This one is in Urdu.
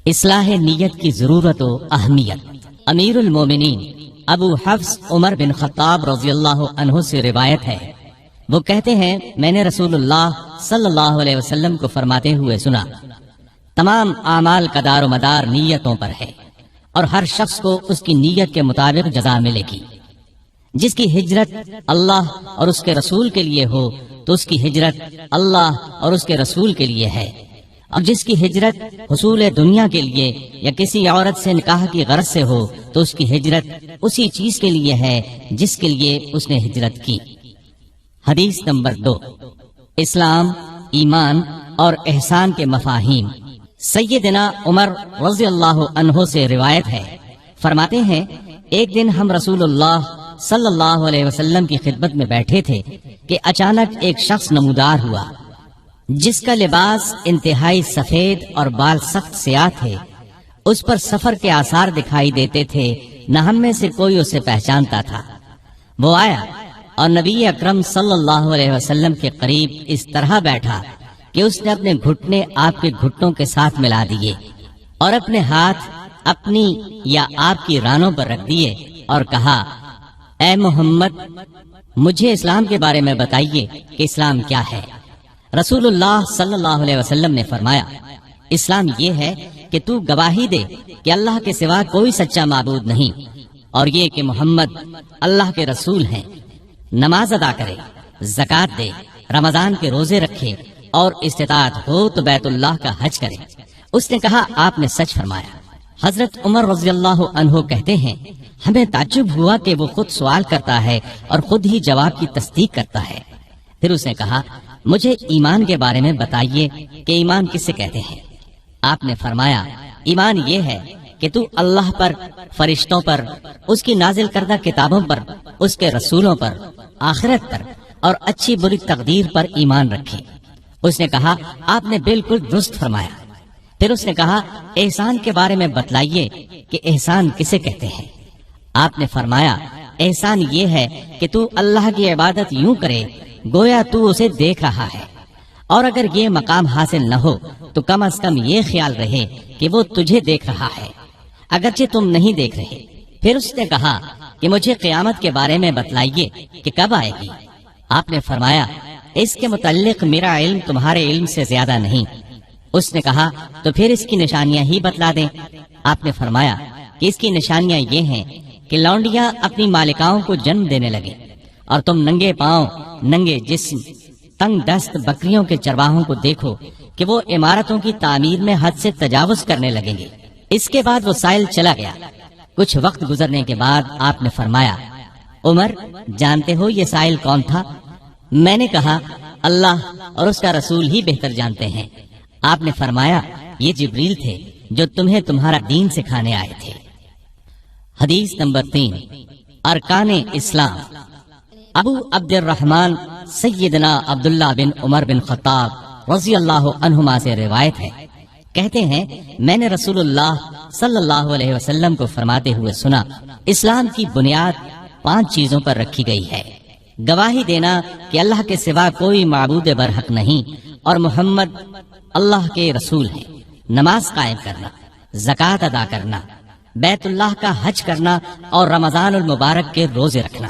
اصلاح نیت کی ضرورت و اہمیت۔ امیر المومنین ابو حفص عمر بن خطاب رضی اللہ عنہ سے روایت ہے، وہ کہتے ہیں میں نے رسول اللہ صلی اللہ علیہ وسلم کو فرماتے ہوئے سنا، تمام اعمال کا دار و مدار نیتوں پر ہے، اور ہر شخص کو اس کی نیت کے مطابق جزا ملے گی۔ جس کی ہجرت اللہ اور اس کے رسول کے لیے ہو تو اس کی ہجرت اللہ اور اس کے رسول کے لیے ہے، اور جس کی ہجرت حصول دنیا کے لیے یا کسی عورت سے نکاح کی غرض سے ہو تو اس کی ہجرت اسی چیز کے لیے ہے جس کے لیے اس نے ہجرت کی۔ حدیث نمبر 2، اسلام، ایمان اور احسان کے مفاہیم۔ سیدنا عمر رضی اللہ عنہ سے روایت ہے، فرماتے ہیں ایک دن ہم رسول اللہ صلی اللہ علیہ وسلم کی خدمت میں بیٹھے تھے کہ اچانک ایک شخص نمودار ہوا جس کا لباس انتہائی سفید اور بال سخت سیاہ تھے، اس پر سفر کے آثار دکھائی دیتے تھے، نہ ہم میں سے کوئی اسے پہچانتا تھا۔ وہ آیا اور نبی اکرم صلی اللہ علیہ وسلم کے قریب اس طرح بیٹھا کہ اس نے اپنے گھٹنے آپ کے گھٹنوں کے ساتھ ملا دیے اور اپنے ہاتھ اپنی یا آپ کی رانوں پر رکھ دیے اور کہا، اے محمد، مجھے اسلام کے بارے میں بتائیے کہ اسلام کیا ہے۔ رسول اللہ صلی اللہ علیہ وسلم نے فرمایا، اسلام یہ ہے کہ تو گواہی دے کہ اللہ کے سوا کوئی سچا معبود نہیں، اور یہ کہ محمد اللہ کے رسول ہیں، نماز ادا کرے، زکوٰۃ دے، رمضان کے روزے رکھے، اور استطاعت ہو تو بیت اللہ کا حج کرے۔ اس نے کہا، آپ نے سچ فرمایا۔ حضرت عمر رضی اللہ عنہ کہتے ہیں ہمیں تعجب ہوا کہ وہ خود سوال کرتا ہے اور خود ہی جواب کی تصدیق کرتا ہے۔ پھر اس نے کہا، مجھے ایمان کے بارے میں بتائیے کہ ایمان کسے کہتے ہیں۔ آپ نے فرمایا، ایمان یہ ہے کہ تو اللہ پر، فرشتوں پر، اس کی نازل کردہ کتابوں پر، اس کے رسولوں پر، آخرت پر اور اچھی بری تقدیر پر ایمان رکھے۔ اس نے کہا، آپ نے بالکل درست فرمایا۔ پھر اس نے کہا، احسان کے بارے میں بتلائیے کہ احسان کسے کہتے ہیں۔ آپ نے فرمایا، احسان یہ ہے کہ تو اللہ کی عبادت یوں کرے گویا تو اسے دیکھ رہا ہے، اور اگر یہ مقام حاصل نہ ہو تو کم از کم یہ خیال رہے کہ وہ تجھے دیکھ رہا ہے اگرچہ تم نہیں دیکھ رہے۔ پھر اس نے کہا کہ مجھے قیامت کے بارے میں بتلائیے کہ کب آئے گی۔ آپ نے فرمایا، اس کے متعلق میرا علم تمہارے علم سے زیادہ نہیں۔ اس نے کہا، تو پھر اس کی نشانیاں ہی بتلا دیں۔ آپ نے فرمایا کہ اس کی نشانیاں یہ ہیں کہ لونڈیاں اپنی مالکاؤں کو جنم دینے لگے، اور تم ننگے پاؤں، ننگے جسم، تنگ دست بکریوں کے چرواہوں کو دیکھو کہ وہ عمارتوں کی تعمیر میں حد سے تجاوز کرنے لگیں گے۔ اس کے بعد وہ سائل چلا گیا۔ کچھ وقت گزرنے کے بعد آپ نے فرمایا، عمر، جانتے ہو یہ سائل کون تھا؟ میں نے کہا، اللہ اور اس کا رسول ہی بہتر جانتے ہیں۔ آپ نے فرمایا، یہ جبریل تھے جو تمہیں تمہارا دین سکھانے آئے تھے۔ حدیث نمبر 3، ارکان اسلام۔ ابو عبد الرحمن سیدنا عبداللہ بن عمر بن خطاب رضی اللہ عنہما سے روایت ہے، کہتے ہیں میں نے رسول اللہ صلی اللہ علیہ وسلم کو فرماتے ہوئے سنا، اسلام کی بنیاد 5 چیزوں پر رکھی گئی ہے: گواہی دینا کہ اللہ کے سوا کوئی معبود برحق نہیں اور محمد اللہ کے رسول ہیں، نماز قائم کرنا، زکوٰۃ ادا کرنا، بیت اللہ کا حج کرنا اور رمضان المبارک کے روزے رکھنا۔